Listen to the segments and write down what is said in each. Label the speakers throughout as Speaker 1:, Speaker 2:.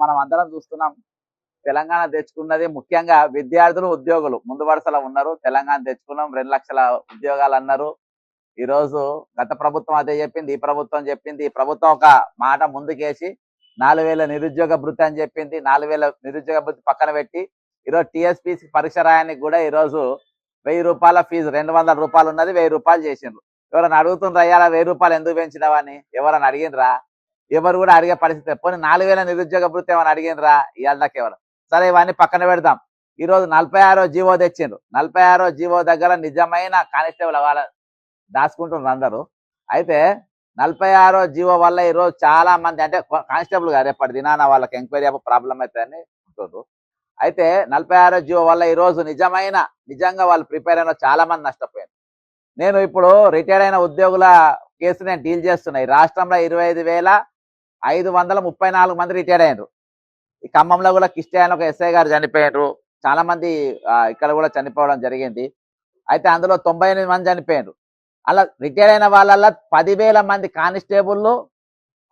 Speaker 1: మనం అందరం చూస్తున్నాం. తెలంగాణ తెచ్చుకున్నది ముఖ్యంగా విద్యార్థులు, ఉద్యోగులు ముందు వరుసలో ఉన్నారు. తెలంగాణ తెచ్చుకున్నాం, 2 లక్షల ఉద్యోగాలు అన్నారు. ఈ రోజు గత ప్రభుత్వం అదే చెప్పింది, ఈ ప్రభుత్వం చెప్పింది. ఈ ప్రభుత్వం ఒక మాట ముందుకేసి 4,000 నిరుద్యోగ భృతి అని చెప్పింది. 4,000 నిరుద్యోగ భృతి పక్కన పెట్టి ఈరోజు టీఎస్పీసీ పరీక్ష రాయడానికి కూడా ఈరోజు 1,000 రూపాయల ఫీజు, 200 రూపాయలు ఉన్నది 1,000 రూపాయలు చేసిండ్రు. ఎవరైనా అడుగుతుండ్రు, అయ్యాల 1,000 రూపాయలు ఎందుకు పెంచినావని ఎవరైనా అడిగినరా? ఎవరు కూడా అడిగే పరిస్థితి. పోనీ 4,000 నిరుద్యోగ భృతి ఏమైనా అడిగినరా? ఇవాళ దాకా ఎవరు? సరే, ఇవన్నీ పక్కన పెడదాం. ఈ రోజు 46వ జీవో తెచ్చిండ్రు. 46వ జీవో దగ్గర నిజమైన కానిస్టేబుల్ వాళ్ళ దాచుకుంటున్నారు అందరూ. అయితే 46వ జీవో వల్ల ఈరోజు చాలా మంది, అంటే కానిస్టేబుల్ గారు రేపటి దినాన వాళ్ళకి ఎంక్వైరీ ప్రాబ్లం అవుతుందని ఉంటుండ్రు. అయితే 46వ జీవో వల్ల ఈరోజు నిజంగా వాళ్ళు ప్రిపేర్ అయిన చాలా మంది నష్టపోయారు. నేను ఇప్పుడు రిటైర్డ్ అయిన ఉద్యోగుల కేసు నేను డీల్ చేస్తున్నా. ఈ రాష్ట్రంలో 25,534 మంది రిటైర్డ్ అయ్యారు. ఈ ఖమ్మంలో కూడా కిష్టి ఆయన ఒక ఎస్ఐ గారు చనిపోయారు. చాలా మంది ఇక్కడ కూడా చనిపోవడం జరిగింది. అయితే అందులో 98 మంది చనిపోయారు. అలా రిటైర్ అయిన వాళ్ళ 10,000 మంది కానిస్టేబుల్లు,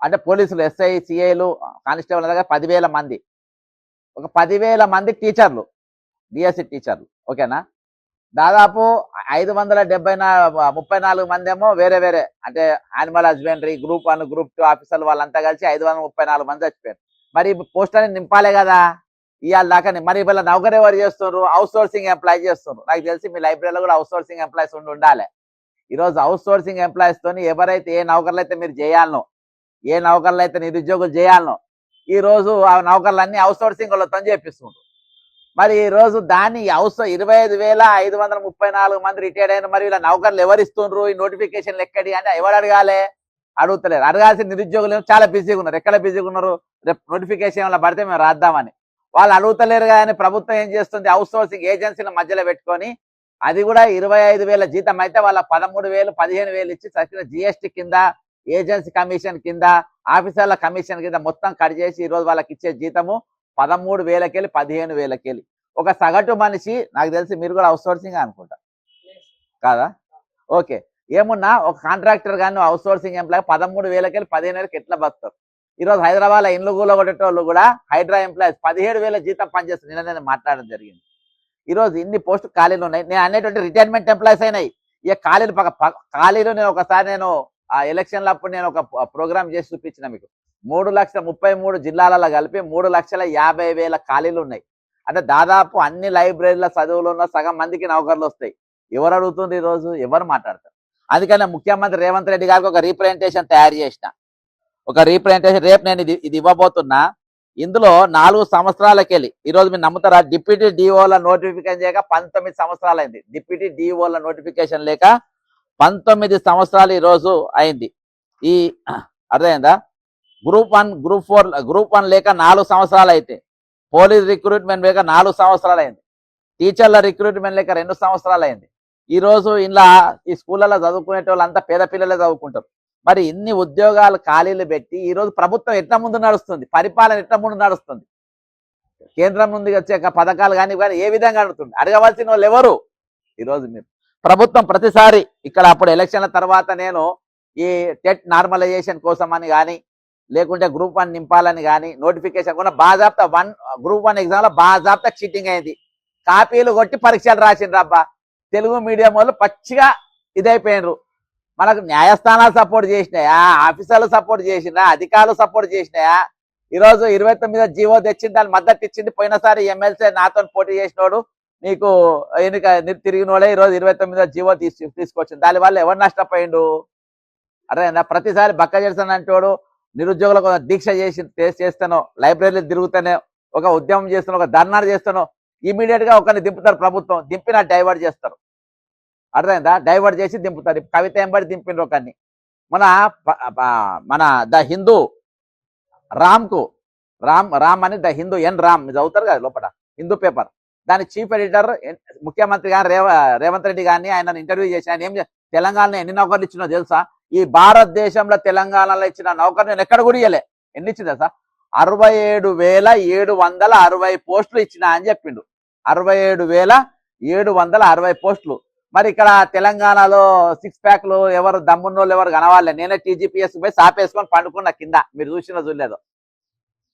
Speaker 1: అంటే పోలీసులు, ఎస్ఐ, సిఐలు, కానిస్టేబుల్ దగ్గర 10,000 మంది, ఒక 10,000 మంది టీచర్లు, డిఎస్సి టీచర్లు. ఓకేనా? దాదాపు 534 మంది ఏమో వేరే అంటే యానిమల్ హస్బెండరీ, గ్రూప్ 1, గ్రూప్ 2 ఆఫీసర్లు, వాళ్ళంతా కలిసి 534 మంది చచ్చిపోయారు. మరి పోస్ట్ అని నింపాలే కదా ఇవాళ దాకా. మరి వీళ్ళ నౌకరు ఎవరు చేస్తున్నారు? అవుట్ సోర్సింగ్ ఎంప్లాయ్ చేస్తున్నారు. నాకు తెలిసి మీ లైబ్రరీలో కూడా అవుట్ సోర్సింగ్ ఎంప్లాయీస్ ఉండాలి. ఈరోజు అవుట్ సోర్సింగ్ ఎంప్లాయీస్ తోని ఎవరైతే ఏ నౌకర్లు అయితే మీరు చేయాలనో, ఏ నౌకర్లు అయితే నిరుద్యోగులు చేయాలనో, ఈ రోజు ఆ నౌకర్లన్నీ అవుట్ సోర్సింగ్ వాళ్ళతో చేపిస్తున్నారు. మరి ఈ రోజు దాన్ని 25,534 మంది రిటైర్డ్ అయిన మరి ఇలా నౌకర్లు ఎవరు ఇస్తుండ్రు? ఈ నోటిఫికేషన్లు ఎక్కడి అంటే ఎవరు అడగాలి? అడుగుతలేరు. అడగాల్సిన నిరుద్యోగులు చాలా బిజీగా ఉన్నారు. ఎక్కడ బిజీగా ఉన్నారు? రేపు నోటిఫికేషన్ వల్ల పడితే మేము రాద్దామని వాళ్ళు అడుగుతలేరు. కానీ ప్రభుత్వం ఏం చేస్తుంది? అవుట్ సోర్సింగ్ ఏజెన్సీల మధ్యలో పెట్టుకొని, అది కూడా 25,000 జీతం అయితే వాళ్ళ 13,000, 15,000 ఇచ్చి సచిన జిఎస్టీ కింద, ఏజెన్సీ కమిషన్ కింద, ఆఫీసర్ల కమిషన్ కింద మొత్తం కట్ చేసి ఈరోజు వాళ్ళకి ఇచ్చే జీతము 13,000కెళ్ళి 15,000కెళ్ళి. ఒక సగటు మనిషి, నాకు తెలిసి మీరు కూడా అవుట్ సోర్సింగ్ అనుకుంటా కాదా? ఓకే, ఏమున్నా ఒక కాంట్రాక్టర్ కానీ అవుట్ సోర్సింగ్ ఎంప్లాయ్ 13,000కెళ్ళి 15,000కి ఎట్లా బతుకుతారు? ఈరోజు హైదరాబాద్లో ఇండ్లు కొట్టేటోళ్ళు కూడా హైడ్రా ఎంప్లాయీస్ 17,000 జీతం పనిచేస్తారు. నేను మాట్లాడడం జరిగింది. ఈరోజు ఇన్ని పోస్టు ఖాళీలు ఉన్నాయి. నేను అనేటువంటి రిటైర్మెంట్ ఎంప్లాయీస్ అయినాయి. ఇక ఖాళీలు నేను ఆ ఎలక్షన్ల అప్పుడు నేను ఒక ప్రోగ్రామ్ చేసి చూపించిన మీకు. 3,33,000 జిల్లాలలో కలిపి 3,50,000 ఖాళీలు ఉన్నాయి. అంటే దాదాపు అన్ని లైబ్రరీల చదువులు ఉన్న సగం మందికి నౌకర్లు వస్తాయి. ఎవరు అడుగుతుంది? ఈరోజు ఎవరు మాట్లాడతారు? అందుకనే ముఖ్యమంత్రి రేవంత్ రెడ్డి గారికి ఒక రీప్రజెంటేషన్ తయారు చేసిన. రేపు నేను ఇది ఇవ్వబోతున్నా. ఇందులో 4 సంవత్సరాలకెళ్ళి ఈరోజు మీరు నమ్ముతారా? డిప్యూటీ డిఓల నోటిఫికేషన్ చేయక 19 సంవత్సరాలు అయింది. డిప్యూటీ డిఓల నోటిఫికేషన్ లేక 19 సంవత్సరాలు ఈరోజు అయింది. ఈ అర్థమైందా? గ్రూప్ 1, గ్రూప్ 4, గ్రూప్ 1 లేక 4 సంవత్సరాలు అయితే, పోలీస్ రిక్రూట్మెంట్ లేక 4 సంవత్సరాలు అయింది, టీచర్ల రిక్రూట్మెంట్ లేక 2 సంవత్సరాలు అయింది. ఈరోజు ఇలా ఈ స్కూళ్ళలో చదువుకునే వాళ్ళంతా పేద పిల్లలే చదువుకుంటారు. మరి ఇన్ని ఉద్యోగాలు ఖాళీలు పెట్టి ఈరోజు ప్రభుత్వం ఎట్లా ముందు నడుస్తుంది? పరిపాలన ఎట్లా ముందు నడుస్తుంది? కేంద్రం నుండి వచ్చే పథకాలు కానీ ఏ విధంగా అడుగుతుంది? అడగవలసిన వాళ్ళు ఎవరు? ఈరోజు మీరు ప్రభుత్వం ప్రతిసారి ఇక్కడ అప్పుడు ఎలక్షన్ల తర్వాత నేను ఈ టెట్ నార్మలైజేషన్ కోసం అని కానీ, లేకుంటే గ్రూప్ 1 నింపాలని కానీ నోటిఫికేషన్ కూడా బాజాప్తా గ్రూప్ 1 ఎగ్జామ్లో బాజాప్తా చీటింగ్ అయింది. కాపీలు కొట్టి పరీక్షలు రాసిండ్రు. అబ్బా, తెలుగు మీడియం వాళ్ళు పచ్చిగా ఇదైపోయినరు. మనకు న్యాయస్థానాలు సపోర్ట్ చేసినాయా? ఆఫీసర్లు సపోర్ట్ చేసినా? అధికారులు సపోర్ట్ చేసినాయా? ఈరోజు 29వ జీవో తెచ్చింది, దాని మద్దతు ఇచ్చింది. పోయినసారి ఎమ్మెల్సీ నాతో పోటీ చేసినోడు, నీకు ఎన్నిక తిరిగినోడే ఈరోజు 29వ జీవో తీసుకొచ్చింది. దానివల్ల ఎవరు నష్టపోయిండు? అరే, ప్రతిసారి బక్క చేస్తాను అంటోడు, నిరుద్యోగులకు దీక్ష చేస్తాను, లైబ్రరీలు తిరుగుతానే, ఒక ఉద్యమం చేస్తాను, ఒక ధర్నా చేస్తాను, ఇమీడియట్ గా ఒకరిని దింపుతారు. ప్రభుత్వం దింపిన డైవర్ట్ చేస్తారు. అర్థమైందా? డైవర్ట్ చేసి దింపుతారు. కవిత ఎంబడి దింపిండ్రు ఒకరిని. మన ద హిందూ రామ్ అని, ద హిందూ రామ్ చదువుతారు కదా లోపల, హిందూ పేపర్, దాని చీఫ్ ఎడిటర్ ముఖ్యమంత్రి గారు రేవంత్ రెడ్డి గారిని ఆయన ఇంటర్వ్యూ చేసి, ఆయన ఏం తెలంగాణలో ఎన్ని నౌకర్లు ఇచ్చినో తెలుసా? ఈ భారతదేశంలో తెలంగాణలో ఇచ్చిన నౌకర్లు నేను ఎక్కడ కూడా ఇయ్యలే. ఎన్ని ఇచ్చిందా సార్? 67,760 పోస్టులు ఇచ్చిన అని చెప్పిండు. 67,760 పోస్టులు. మరి ఇక్కడ తెలంగాణలో 6 ప్యాక్లు ఎవరు దమ్మున్నోళ్ళు ఎవరు కనవాలే. నేనే టీజీపీఎస్ పోయి సాపేసుకొని పండుకున్న కింద, మీరు చూసినా చూడలేదు.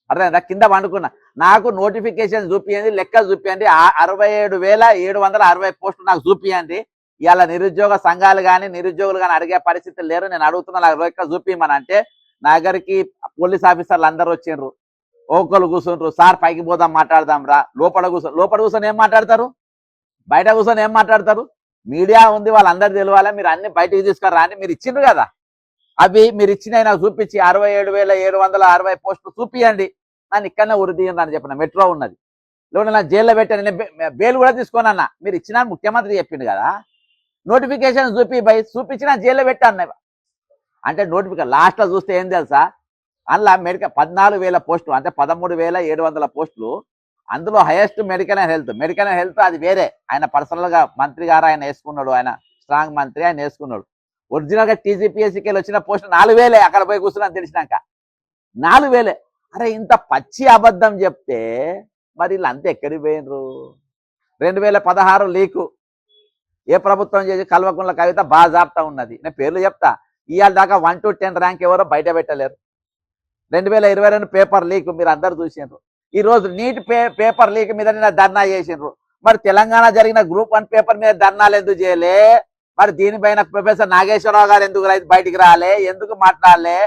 Speaker 1: అర్థమైందా? కింద పండుకున్నా. నాకు నోటిఫికేషన్ చూపియండి, లెక్క చూపియండి. 67,760 పోస్టులు నాకు చూపియండి. ఇవాళ నిరుద్యోగ సంఘాలు కానీ నిరుద్యోగులు కానీ అడిగే పరిస్థితులు లేరు. నేను అడుగుతున్నా, నాకు లెక్క చూపిమని అంటే నా దగ్గరికి పోలీస్ ఆఫీసర్లు అందరు వచ్చిండ్రు. ఒకళ్ళు కూర్చుండ్రు, సార్ పైకి పోదాం మాట్లాడదాం రా. లోపల కూర్చొని ఏం మాట్లాడతారు, బయట కూర్చొని ఏం మాట్లాడతారు? మీడియా ఉంది, వాళ్ళందరూ తెలియాలి. మీరు అన్ని బయటికి తీసుకురా అని మీరు ఇచ్చిండ్రు కదా. అవి మీరు ఇచ్చినవి నాకు చూపించి 67,760 పోస్టులు చూపియండి, నన్ను ఇక్కడనే ఉరిదీయండి అని చెప్పిన. మెట్రో ఉన్నది, లేకుంటే నా జైల్లో పెట్టాను. నేను బెయిల్ కూడా తీసుకోనన్నా. మీరు ఇచ్చిన ముఖ్యమంత్రి చెప్పిండు కదా, నోటిఫికేషన్ చూపించిన జైల్లో పెట్టాను అంటే నోటిఫికేషన్ లాస్ట్లో చూస్తే ఏం తెలుసా, అందులో 14,000 పోస్టులు అంటే 13,700 పోస్టులు. అందులో హైయెస్ట్ మెడికల్ అండ్ హెల్త్ అది వేరే. ఆయన పర్సనల్ గా మంత్రి గారు ఆయన వేసుకున్నాడు, ఆయన స్ట్రాంగ్ మంత్రి, ఆయన వేసుకున్నాడు. ఒరిజినల్ గా టీజీపీఎస్సీకి వచ్చిన పోస్ట్ 4,000. అక్కడ పోయి కూర్చున్నా తెలిసినాక 4,000. అరే ఇంత పచ్చి అబద్ధం చెప్తే మరి వీళ్ళు అంతా ఎక్కడికి పోయినరు? 2016 లీకు ఏ ప్రభుత్వం చేసి కల్వకుంట్ల కవిత బాజాప్తా ఉన్నది. నేను పేర్లు చెప్తా. ఇవాళ దాకా 1 to 10 ర్యాంక్ ఎవరో బయట పెట్టలేరు. 2022 పేపర్ లీక్ మీరు అందరు చూసిండ్రు. ఈ రోజు నీట్ పేపర్ లీక్ మీద ధర్నా చేసిండ్రు. మరి తెలంగాణ జరిగిన గ్రూప్ 1 పేపర్ మీద ధర్నాలు ఎందుకు చేయలే? మరి దీనిపైన ప్రొఫెసర్ నాగేశ్వరరావు గారు ఎందుకు బయటికి రాలే? ఎందుకు మాట్లాడలే?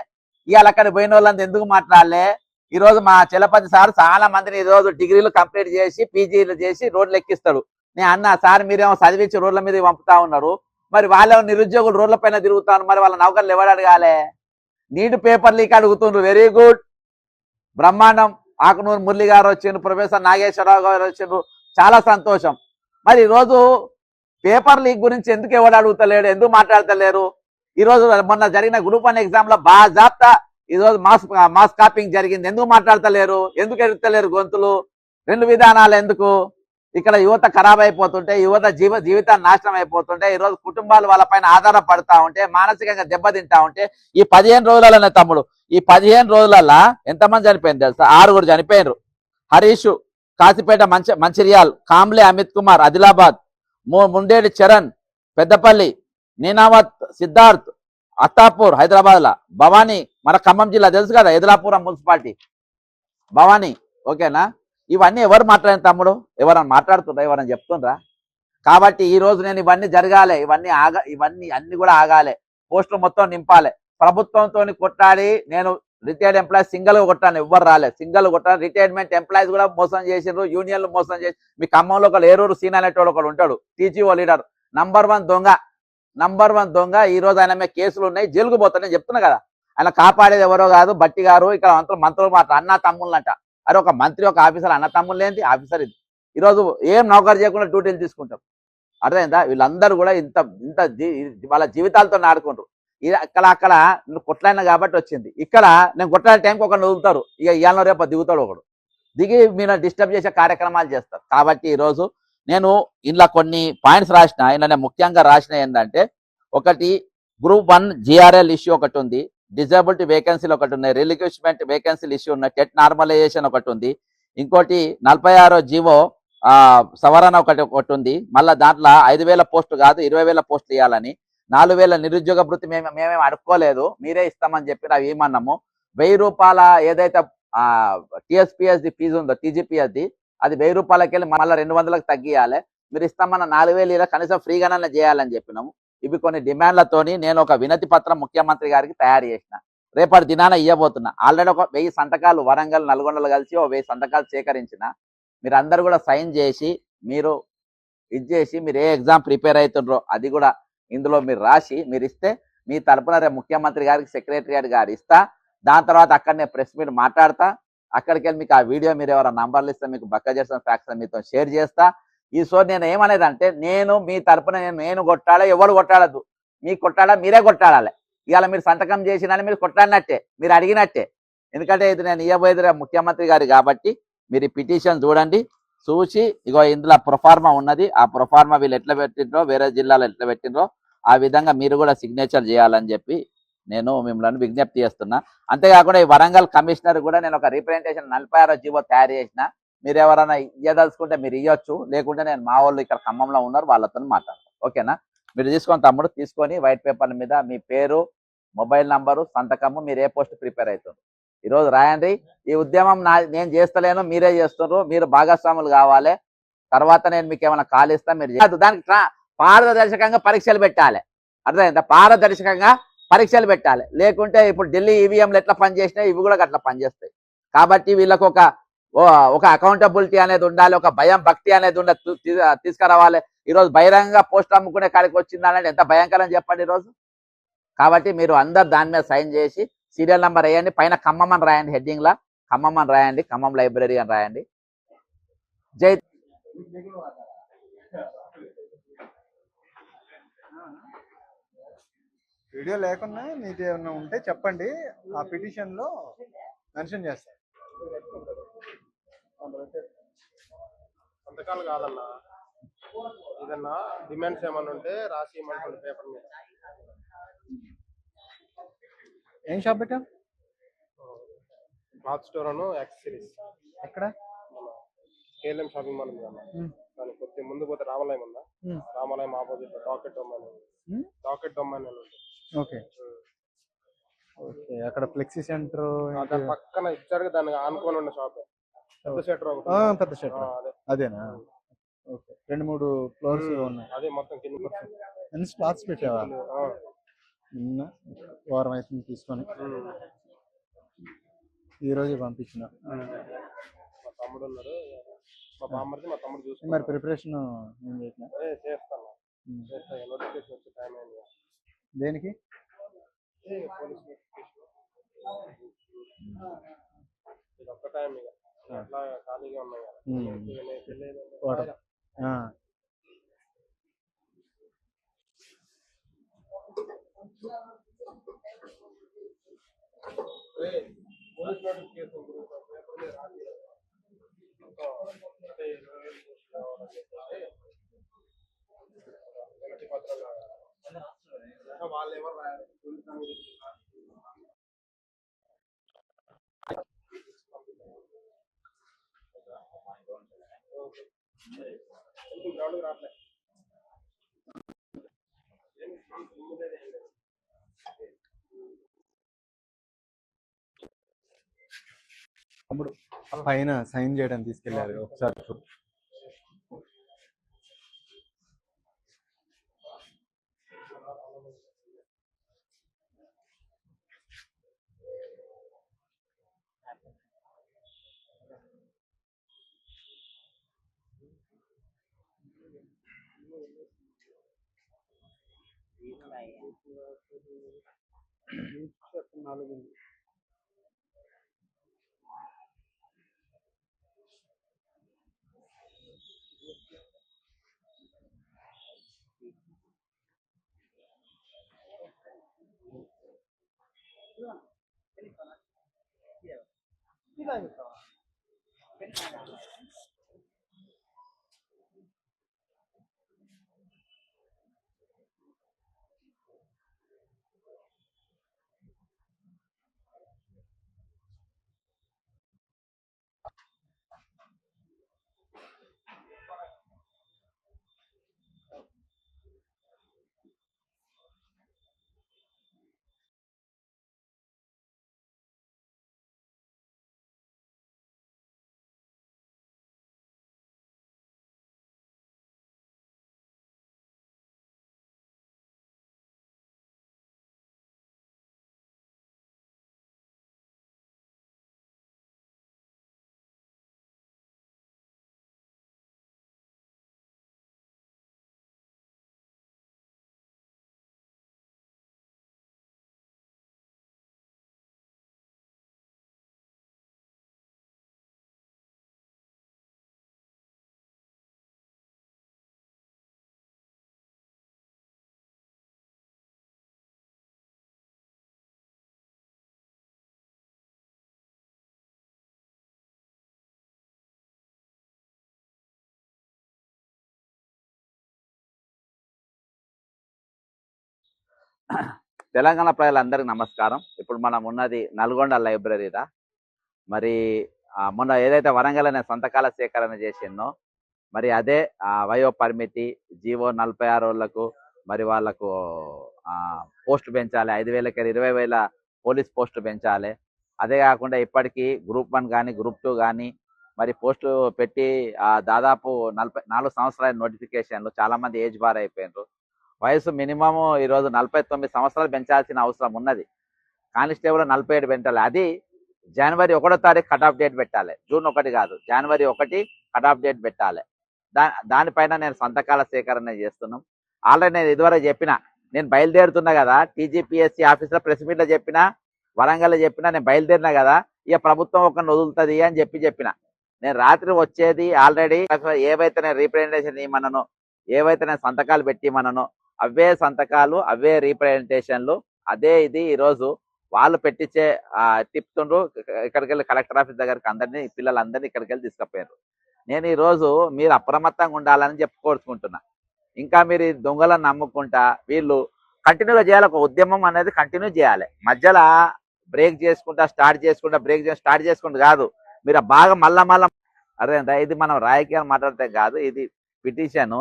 Speaker 1: ఇవాళ అక్కడ పోయిన వాళ్ళంతా ఎందుకు మాట్లాడలే? ఈ రోజు మా చలపతి సార్ చాలా మందిని ఈ రోజు డిగ్రీలు కంప్లీట్ చేసి పీజీలు చేసి రోడ్లు ఎక్కిస్తాడు. నేను అన్నా, సార్ మీరేమో చదివించి రోడ్ల మీద పంపుతా ఉన్నారు, మరి వాళ్ళేమో నిరుద్యోగులు రోడ్ల పైన తిరుగుతాను, మరి వాళ్ళ నౌకర్లు ఎవరు అడగాలి? నీట్ పేపర్ లీక్ అడుగుతుండ్రు, వెరీ గుడ్, బ్రహ్మాండం. ఆకునూరు మురళి గారు వచ్చిండ్రు, ప్రొఫెసర్ నాగేశ్వరరావు గారు వచ్చిండ్రు, చాలా సంతోషం. మరి ఈరోజు పేపర్ లీక్ గురించి ఎందుకు ఎవరు అడుగుతలేడు, ఎందుకు మాట్లాడతలేరు? ఈరోజు మొన్న జరిగిన గ్రూప్ 1 ఎగ్జామ్ లో బాజాప్తా ఈరోజు మాస్ కాపింగ్ జరిగింది, ఎందుకు మాట్లాడతలేరు? ఎందుకు ఎడుతలేరు గొంతులు? 2 విధానాలు ఎందుకు? ఇక్కడ యువత ఖరాబ్ అయిపోతుంటే, యువత జీవితాన్ని నాశనం అయిపోతుంటే, ఈరోజు కుటుంబాలు వాళ్ళపైన ఆధారపడతా ఉంటే, మానసికంగా దెబ్బతింటా ఉంటే, ఈ 15 రోజులనే తమ్ముడు, ఈ 15 రోజులల్లా ఎంతమంది చనిపోయింది తెలుసా? 6 చనిపోయినరు. హరీష్ కాసిపేట మంచిర్యాల్, కాంబ్లే అమిత్ కుమార్ ఆదిలాబాద్, ముండేడి చరణ్ పెద్దపల్లి, నీనావత్ సిద్ధార్థ్ అత్తాపూర్ హైదరాబాద్ లా, భవానీ మన ఖమ్మం జిల్లా తెలుసు కదా, ఎదులాపురం మున్సిపాలిటీ భవానీ. ఓకేనా? ఇవన్నీ ఎవరు మాట్లాడిన తమ్ముడు? ఎవరైనా మాట్లాడుతుండ్రా? ఎవరైనా చెప్తుండ్రా? కాబట్టి ఈ రోజు నేను ఇవన్నీ జరగాలి, ఇవన్నీ అన్ని కూడా ఆగాలి, పోస్టులు మొత్తం నింపాలి. ప్రభుత్వంతో కొట్టాడి నేను రిటైర్డ్ ఎంప్లాయీస్ సింగల్ గా కొట్టాను, ఎవ్వరు రాలేదు. సింగల్ కొట్టాను. రిటైర్మెంట్ ఎంప్లాయీస్ కూడా మోసం చేసిండ్రు, యూనియన్లు మోసం చేసి. మీ ఖమ్మంలో ఒక ఏరూరు సీన్ అనేటోడు ఒకడు ఉంటాడు, టీజీఓ లీడర్, నంబర్ 1 దొంగ. ఈ రోజు ఆయన మీద కేసులు ఉన్నాయి, జైలుకు పోతాను. నేను చెప్తున్నా కదా, ఆయన కాపాడేది ఎవరో కాదు, బట్టి గారు. ఇక్కడ మంత్రులు మాట అన్న తమ్ముళ్ళంట. అరే ఒక మంత్రి ఒక ఆఫీసర్ అన్న తమ్ముళ్ళు ఏంటి? ఆఫీసర్ ఇది ఈరోజు ఏం నౌకరు చేయకుండా డ్యూటీలు తీసుకుంటారు. అర్థమైందా? వీళ్ళందరూ కూడా ఇంత వాళ్ళ జీవితాలతో ఆడుకుంటారు. అక్కడ నేను కొట్లాడినా కాబట్టి వచ్చింది. ఇక్కడ నేను కొట్లాడే టైంకి ఒకరు వదులుతారు, ఇక ఇవాళ రేపు దిగుతాడు ఒకడు, దిగి మీరు డిస్టర్బ్ చేసే కార్యక్రమాలు చేస్తారు. కాబట్టి ఈరోజు నేను ఇలా కొన్ని పాయింట్స్ రాసిన. ఇలా ముఖ్యంగా రాసిన ఏంటంటే, ఒకటి గ్రూప్ 1 జిఆర్ఎల్ ఇష్యూ ఒకటి ఉంది, డిజేబిలిటీ వేకెన్సీలు ఒకటి ఉన్నాయి, రిలిక్విష్మెంట్ వేకెన్సీలు ఇష్యూ ఉన్నాయి, టెట్ నార్మలైజేషన్ ఒకటి ఉంది, ఇంకోటి 46వ జీవో సవరణ ఒకటి ఉంది. మళ్ళీ దాంట్లో 5,000 పోస్టులు కాదు 20,000 పోస్టులు ఇవ్వాలని, 4,000 నిరుద్యోగ భృతి మేమేం అడుక్కోలేదు, మీరే ఇస్తామని చెప్పి అవి ఏమన్నాము. 1,000 రూపాయల ఏదైతే టీఎస్పీఎస్ది ఫీజు ఉందో, టీజీపీఎస్ది, అది 1,000 రూపాయలకి వెళ్ళి మళ్ళీ 200లకు తగ్గియాలి. మీరు ఇస్తామన్న 4,000 ఇలా కనీసం ఫ్రీగానే చేయాలని చెప్పినాము. ఇవి కొన్ని డిమాండ్లతోని నేను ఒక వినతి పత్రం ముఖ్యమంత్రి గారికి తయారు చేసిన, రేపటి దినాన ఇవ్వబోతున్నా. ఆల్రెడీ ఒక 1000 సంతకాలు వరంగల్ నల్గొండలు కలిసి 1000 సంతకాలు సేకరించిన. మీరు అందరు కూడా సైన్ చేసి మీరు ఇచ్చేసి మీరు ఏ ఎగ్జామ్ ప్రిపేర్ అవుతుండ్రో అది కూడా ఇందులో మీరు రాసి మీరు ఇస్తే మీ తరపున రేపు ముఖ్యమంత్రి గారికి సెక్రటరీ గారు ఇస్తా. దాని తర్వాత అక్కడనే ప్రెస్ మీట్ మాట్లాడతా. అక్కడికి వెళ్ళి మీకు ఆ వీడియో మీరు ఎవరైనా నంబర్లు ఇస్తే మీకు బక్క చేసిన ఫ్యాక్ట్స్ మీతో షేర్ చేస్తా. ఈ సో నేను ఏమనేది అంటే, నేను మీ తరపున నేను కొట్టాలా, ఎవరు కొట్టాడద్దు, మీకు కొట్టాలా మీరే కొట్టాడాలి. ఇవాళ మీరు సంతకం చేసినా మీరు కొట్టాడినట్టే, మీరు అడిగినట్టే. ఎందుకంటే ఇది నేను ఇవ్వబోయేది ముఖ్యమంత్రి గారు కాబట్టి మీరు ఈ పిటిషన్ చూడండి, చూసి ఇగో ఇందులో ప్రొఫార్మా ఉన్నది, ఆ ప్రొఫార్మా వీళ్ళు ఎట్లా పెట్టిండ్రో వేరే జిల్లాలో ఎట్లా పెట్టిండ్రో ఆ విధంగా మీరు కూడా సిగ్నేచర్ చేయాలని చెప్పి నేను మిమ్మల్ని విజ్ఞప్తి చేస్తున్నా. అంతేకాకుండా ఈ వరంగల్ కమిషనర్ కూడా నేను ఒక రిప్రజెంటేషన్ 46వ జీవో తయారు చేసిన. మీరు ఎవరైనా ఇవ్వదలుచుకుంటే మీరు ఇవ్వచ్చు, లేకుంటే నేను మా వాళ్ళు ఇక్కడ ఖమ్మంలో ఉన్నారు వాళ్ళతో మాట్లాడతాను. ఓకేనా? మీరు తీసుకొని తమ్ముడు తీసుకొని వైట్ పేపర్ల మీద మీ పేరు, మొబైల్ నంబరు, సంతకము, మీరు ఏ పోస్ట్ ప్రిపేర్ అవుతుంది ఈరోజు రాయండి. ఈ ఉద్యమం నేను చేస్తలేను, మీరే చేస్తున్నారు, మీరు భాగస్వాములు కావాలి. తర్వాత నేను మీకు ఏమైనా కాల్ ఇస్తా, మీరు దానికి పారదర్శకంగా పరీక్షలు పెట్టాలి. అర్థమైందా? పారదర్శకంగా పరీక్షలు పెట్టాలి. లేకుంటే ఇప్పుడు ఢిల్లీ ఈవీఎంలు ఎట్లా పనిచేసినాయి, ఇవి కూడా అట్లా పనిచేస్తాయి. కాబట్టి వీళ్ళకు ఒక అకౌంటబిలిటీ అనేది ఉండాలి, ఒక భయం భక్తి అనేది తీసుకురావాలి. ఈరోజు బహిరంగ పోస్ట్ అమ్ముకునే కాడికి వచ్చిందంటే ఎంత భయంకరం చెప్పండి ఈరోజు. కాబట్టి మీరు అందరు దాని మీద సైన్ చేసి సీరియల్ నెంబర్ వేయండి, పైన ఖమ్మం అని రాయండి, హెడ్డింగ్ లా ఖమ్మం అని రాయండి, ఖమ్మం లైబ్రరీ అని రాయండి. జై
Speaker 2: వీడియో లేకుండా మీకు ఏమన్నా ఉంటే చెప్పండి, ఆ పిటిషన్ లో మెన్షన్ చేస్తాను.
Speaker 3: సంతకాలు కాదన్నా, ఏదన్నా డిమాండ్స్ ఏమన్నా ఉంటే రాసి ఇవ్వమంటుంది పేపర్ మీద.
Speaker 2: ఏం షాప్ పెట్టా?
Speaker 3: క్లాత్ స్టోర్ అను యాక్సెసరీస్.
Speaker 2: ఎక్కడ?
Speaker 3: కేఎల్ఎం షాపింగ్ మాల్ ఉంది అన్న. దాని కొద్ది ముందు పోతే రామాలయం ఉందా, రామాలయం ఆపోజిట్ డాకెట్ డొమ్మాన్ అని.
Speaker 2: ఓకే ఓకే, అక్కడ ఫ్లెక్సీ సెంటర్
Speaker 3: దాని పక్కన ఇచ్చారు, దానికి ఆనుకొని ఉన్న షాప్, పెద్ద షట్టర్.
Speaker 2: పెద్ద షట్టర్ అదేనా? ఓకే, 2-3 ఫ్లోర్స్ ఉన్నాయి.
Speaker 3: అదే మొత్తం కింద
Speaker 2: ఎన్ని స్లాట్స్ పెట్టావా? నిన్న వారం అయితే తీసుకొని ఈ రోజు పంపించిన.
Speaker 3: మా తమ్ముడు ఉన్నారు, మా బామ్మర్ది, మా తమ్ముడు చూసుకున్నారు.
Speaker 2: మరి ప్రిపరేషన్ ఏం చేసినా?
Speaker 3: చేస్తాను, నోటిఫికేషన్ వచ్చే టైం అయింది.
Speaker 2: దేనికి?
Speaker 3: Police notification. ఇది ఒక్క టైం ఇక అట్లా ఖాళీగా ఉన్నాయి కదా. పోలీస్ నోటిఫికేషన్ వాళ్ళు ఎవరు రాయాలి, గ్రౌండ్కి రావట్లే.
Speaker 2: తమ్ముడు పైన సైన్ చేయడానికి తీసుకెళ్ళారు ఒకసారి.
Speaker 1: తెలంగాణ ప్రజలందరికీ నమస్కారం. ఇప్పుడు మనం ఉన్నది నల్గొండ లైబ్రరీదా. మరి మొన్న ఏదైతే వరంగల్ అనే సంతకాల సేకరణ చేసిందో, మరి అదే వయో పరిమితి జీవో 46 రోజులకు మరి వాళ్ళకు పోస్ట్ పెంచాలి, 5,000కి 20,000 పోలీస్ పోస్టు పెంచాలి. అదే కాకుండా ఇప్పటికీ గ్రూప్ 1 కానీ గ్రూప్ 2 కానీ మరి పోస్టులు పెట్టి దాదాపు 44 సంవత్సరాల నోటిఫికేషన్లు. చాలా మంది ఏజ్ బార్ అయిపోయినారు. వయసు మినిమం ఈరోజు 49 సంవత్సరాలు పెంచాల్సిన అవసరం ఉన్నది. కానిస్టేబుల్ 47 పెంచాలి. అది జనవరి 1వ తారీఖు కట్ ఆఫ్ డేట్ పెట్టాలి. జూన్ 1 కాదు, జనవరి 1 కట్ ఆఫ్ డేట్ పెట్టాలి. దానిపైన నేను సంతకాల సేకరణ చేస్తున్నాం. ఆల్రెడీ నేను ఇదివరకు చెప్పిన, నేను బయలుదేరుతున్నా కదా, టీజీపీఎస్సీ ఆఫీస్లో ప్రెస్ మీట్లో చెప్పిన, వరంగల్లో చెప్పిన, నేను బయలుదేరినా కదా, ఇక ప్రభుత్వం ఒకరిని వదులుతుంది అని చెప్పిన. నేను రాత్రి వచ్చేది ఆల్రెడీ ఏవైతే నేను రీప్రజెంటేషన్ ఇవ్వమన్నానో, ఏవైతే నేను సంతకాలు పెట్టిమన్నానో అవే సంతకాలు, అవే రీప్రజెంటేషన్లు, అదే ఇది ఈరోజు వాళ్ళు పెట్టించే తిప్పుతుండ్రు. ఇక్కడికి వెళ్ళి కలెక్టర్ ఆఫీస్ దగ్గరికి అందరినీ, పిల్లలందరినీ ఇక్కడికి వెళ్ళి తీసుకుపోయారు. నేను ఈరోజు మీరు అప్రమత్తంగా ఉండాలని చెప్పుకోరుచుకుంటున్నా. ఇంకా మీరు ఈ దొంగలను నమ్ముకుంటా వీళ్ళు కంటిన్యూగా చేయాలి. ఒక ఉద్యమం అనేది కంటిన్యూ చేయాలి. మధ్యలో బ్రేక్ చేసుకుంటా స్టార్ట్ చేసుకుంటా కాదు. మీరు బాగా మళ్ళా అదే ఇది మనం రాజకీయాలు మాట్లాడితే కాదు. ఇది పిటిషన్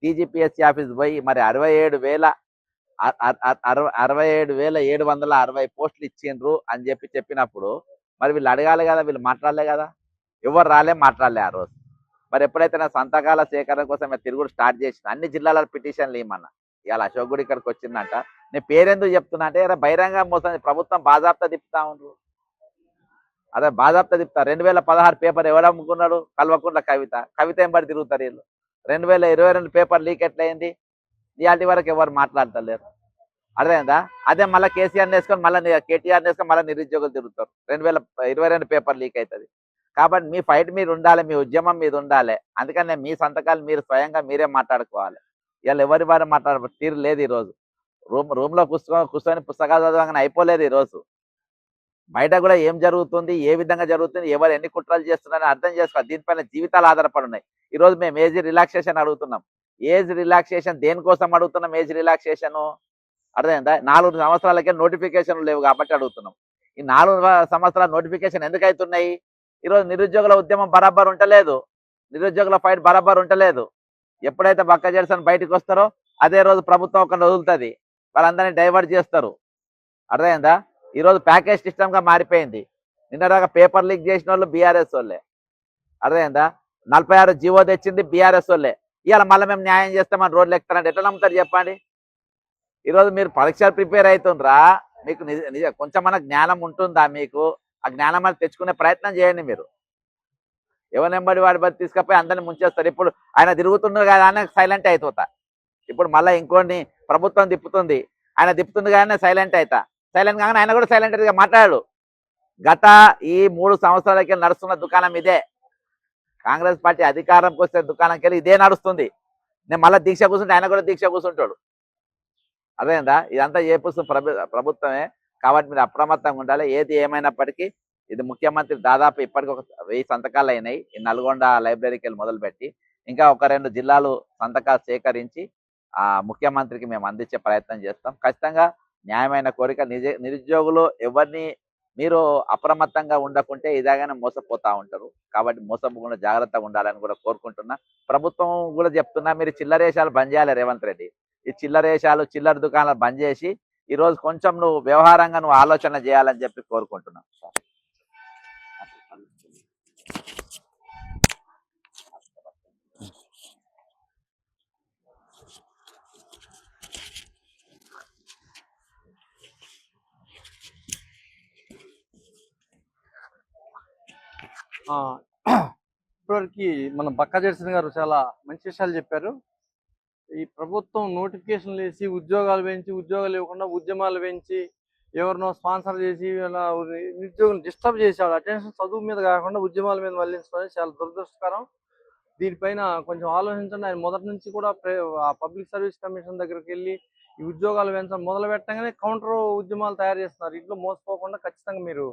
Speaker 1: టీజీపీఎస్సీ ఆఫీస్ పోయి మరి 67,760 పోస్టులు ఇచ్చిండ్రు అని చెప్పినప్పుడు మరి వీళ్ళు అడగాలి కదా, వీళ్ళు మాట్లాడలే కదా, ఎవరు మాట్లాడలే ఆ రోజు. మరి ఎప్పుడైతే నా సంతకాల సేకరణ కోసం తిరుగుడు స్టార్ట్ చేసిన అన్ని జిల్లాల పిటిషన్లు ఇవ్వమన్నా, ఇవాళ అశోక్ గుడి ఇక్కడికి వచ్చిందంట. నేను పేరెందుకు చెప్తున్నా అంటే బహిరంగ మోసం ప్రభుత్వం బాజాప్తా తిప్పుతా ఉండ్రు. అదే బాజాప్తా తిప్పుతా. 2016 పేపర్ ఎవరు అమ్ముకున్నాడు? కల్వకుంట్ల కవిత ఎంబడి తిరుగుతారు వీళ్ళు. 2022 పేపర్ లీక్ ఎట్లయింది? ఇవాటి వరకు ఎవరు మాట్లాడతలేరు. అర్థమైందా? అదే మళ్ళీ కేసీఆర్ వేసుకొని మళ్ళీ కేటీఆర్ వేసుకొని మళ్ళీ నిరుద్యోగులు తిరుగుతారు. 2022 పేపర్ లీక్ అవుతుంది. కాబట్టి మీ ఫైట్ మీరు ఉండాలి, మీ ఉద్యమం మీద ఉండాలి. అందుకని మీ సంతకాలు మీరు స్వయంగా మీరే మాట్లాడుకోవాలి. ఇవాళ ఎవరి వారు మాట్లాడ తీరు లేదు. ఈరోజు రూమ్లో కూర్చొని పుస్తకాలు చదవగానే అయిపోలేదు. ఈరోజు బయట కూడా ఏం జరుగుతుంది, ఏ విధంగా జరుగుతుంది, ఎవరు ఎన్ని కుట్రలు చేస్తున్నారని అర్థం చేసుకోవాలి. దీనిపైన జీవితాలు ఆధారపడి ఉన్నాయి. ఈరోజు మేము ఏజ్ రిలాక్సేషన్ అడుగుతున్నాం. ఏజ్ రిలాక్సేషన్ దేనికోసం అడుగుతున్నాం? ఏజ్ రిలాక్సేషన్ అర్థమైందా? 4 సంవత్సరాలకే నోటిఫికేషన్లు లేవు కాబట్టి అడుగుతున్నాం. ఈ 4 సంవత్సరాల నోటిఫికేషన్ ఎందుకు అవుతున్నాయి? ఈరోజు నిరుద్యోగుల ఉద్యమం బరాబర్ ఉంటలేదు, నిరుద్యోగుల ఫైట్ బరాబర్ ఉంటలేదు. ఎప్పుడైతే బక్క జెర్సన్ బయటకు వస్తారో అదే రోజు ప్రభుత్వం ఒకరిని వదులుతుంది, వాళ్ళందరినీ డైవర్ట్ చేస్తారు. అర్థమైందా? ఈరోజు ప్యాకేజ్ సిస్టమ్గా మారిపోయింది. నిన్నదాకా పేపర్ లీక్ చేసిన వాళ్ళు బీఆర్ఎస్ వాళ్ళే. అర్థమైందా? 46 జీవో తెచ్చింది బీఆర్ఎస్ వాళ్ళే. ఇవాళ మళ్ళీ మేము న్యాయం చేస్తామని రోడ్లు ఎక్కుతారంటే ఎట్లా నమ్ముతారు చెప్పండి? ఈరోజు మీరు పరీక్షలు ప్రిపేర్ అవుతుండ్రా, మీకు కొంచెమన్నా జ్ఞానం ఉంటుందా? మీకు ఆ జ్ఞానం అని తెచ్చుకునే ప్రయత్నం చేయండి. మీరు ఎవరెంబడి వాడి బట్టి తీసుకపోయి అందరిని ముంచేస్తారు. ఇప్పుడు ఆయన తిరుగుతున్నారు కదా అని సైలెంట్ అయిపోతా. ఇప్పుడు మళ్ళీ ఇంకోటి ప్రభుత్వం తిప్పుతుంది, ఆయన తిప్పుతుంది కానీ సైలెంట్ అవుతా. సైలెంట్ కాగానే ఆయన కూడా సైలెంట్గా మాట్లాడాడు. గత ఈ 3 సంవత్సరాలకి నడుస్తున్న దుకాణం ఇదే. కాంగ్రెస్ పార్టీ అధికారంకి వస్తే దుకాణంకి వెళ్ళి ఇదే నడుస్తుంది. నేను మళ్ళీ దీక్ష కూర్చుంటే ఆయన కూడా దీక్ష కూర్చుంటాడు. అదేందా? ఇదంతా చేపిస్తుంది ప్రభుత్వమే. కాబట్టి మీరు అప్రమత్తంగా ఉండాలి. ఏది ఏమైనప్పటికీ ఇది ముఖ్యమంత్రి దాదాపు ఇప్పటికి ఒక 1000 సంతకాలు అయినాయి. ఈ నల్గొండ లైబ్రరీకి వెళ్ళి మొదలుపెట్టి ఇంకా 1-2 జిల్లాలు సంతకాలు సేకరించి ముఖ్యమంత్రికి మేము అందించే ప్రయత్నం చేస్తాం. ఖచ్చితంగా న్యాయమైన కోరిక. నిరుద్యోగులు ఎవరిని మీరు అప్రమత్తంగా ఉండకుంటే ఇలాగానే మోసపోతూ ఉంటారు. కాబట్టి మోసపోకుండా జాగ్రత్తగా ఉండాలని కూడా కోరుకుంటున్నా. ప్రభుత్వం కూడా చెప్తున్నా, మీరు చిల్లరేషాలు బంద్ చేయాలి రేవంత్ రెడ్డి. ఈ చిల్లరేషాలు, చిల్లర దుకాణాలు బంద్ చేసి ఈరోజు కొంచెం నువ్వు వ్యవహారంగా నువ్వు ఆలోచన చేయాలని చెప్పి కోరుకుంటున్నాను.
Speaker 2: ఇప్పటివరకు మన బక్కా జెర్సన్ గారు చాలా మంచి విషయాలు చెప్పారు. ఈ ప్రభుత్వం నోటిఫికేషన్లు వేసి ఉద్యోగాలు ఇవ్వకుండా ఉద్యమాలు పెంచి ఎవరినో స్పాన్సర్ చేసి నిరుద్యోగులు డిస్టర్బ్ చేశాడు. అటెన్షన్ చదువు మీద కాకుండా ఉద్యమాల మీద మళ్ళించడం చాలా దురదృష్టకరం. దీనిపైన కొంచెం ఆలోచించండి. ఆయన మొదటి నుంచి కూడా పబ్లిక్ సర్వీస్ కమిషన్ దగ్గరికి వెళ్ళి ఈ ఉద్యోగాలు పెంచడం మొదలు పెట్టగానే కౌంటర్ ఉద్యమాలు తయారు చేస్తున్నారు. ఇంట్లో మోసపోకుండా ఖచ్చితంగా మీరు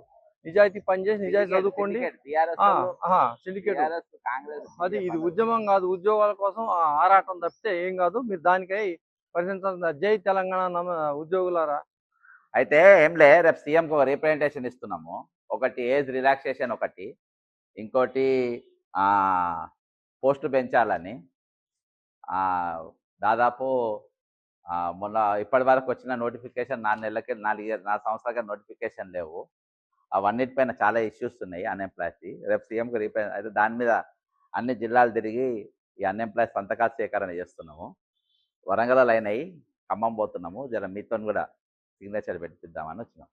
Speaker 2: నిజాయితీ పనిచేసి నిజాయితీ చదువుకోండి. సిండికేట్ అది ఇది ఉద్యమం కాదు, ఉద్యోగాల కోసం ఆరాటం తప్పితే ఏం కాదు. మీరు దానికై పరిశీలించాల్సిన. జై తెలంగాణ ఉద్యోగులారా.
Speaker 1: అయితే ఏం లే, రేపు సీఎంకి ఒక రిప్రజెంటేషన్ ఇస్తున్నాము. ఒకటి ఏజ్ రిలాక్సేషన్, ఒకటి ఇంకోటి పోస్టు పెంచాలని. దాదాపు మొన్న ఇప్పటి వరకు వచ్చిన నోటిఫికేషన్ 4 సంవత్సరాలుగా నోటిఫికేషన్ లేవు. అవన్నిటిపైన చాలా ఇష్యూస్ ఉన్నాయి అన్ఎంప్లాయ్స్. రేపు సీఎంకి రీప్రజెంట్ అయితే దాని మీద అన్ని జిల్లాలు తిరిగి ఈ అన్ఎంప్లాయ్స్ సంతకాల సేకరణ చేస్తున్నాము. వరంగల్ అయినాయి, ఖమ్మం పోతున్నాము. జర మీతో కూడా సిగ్నేచర్ పెట్టిద్దామని వచ్చినాం.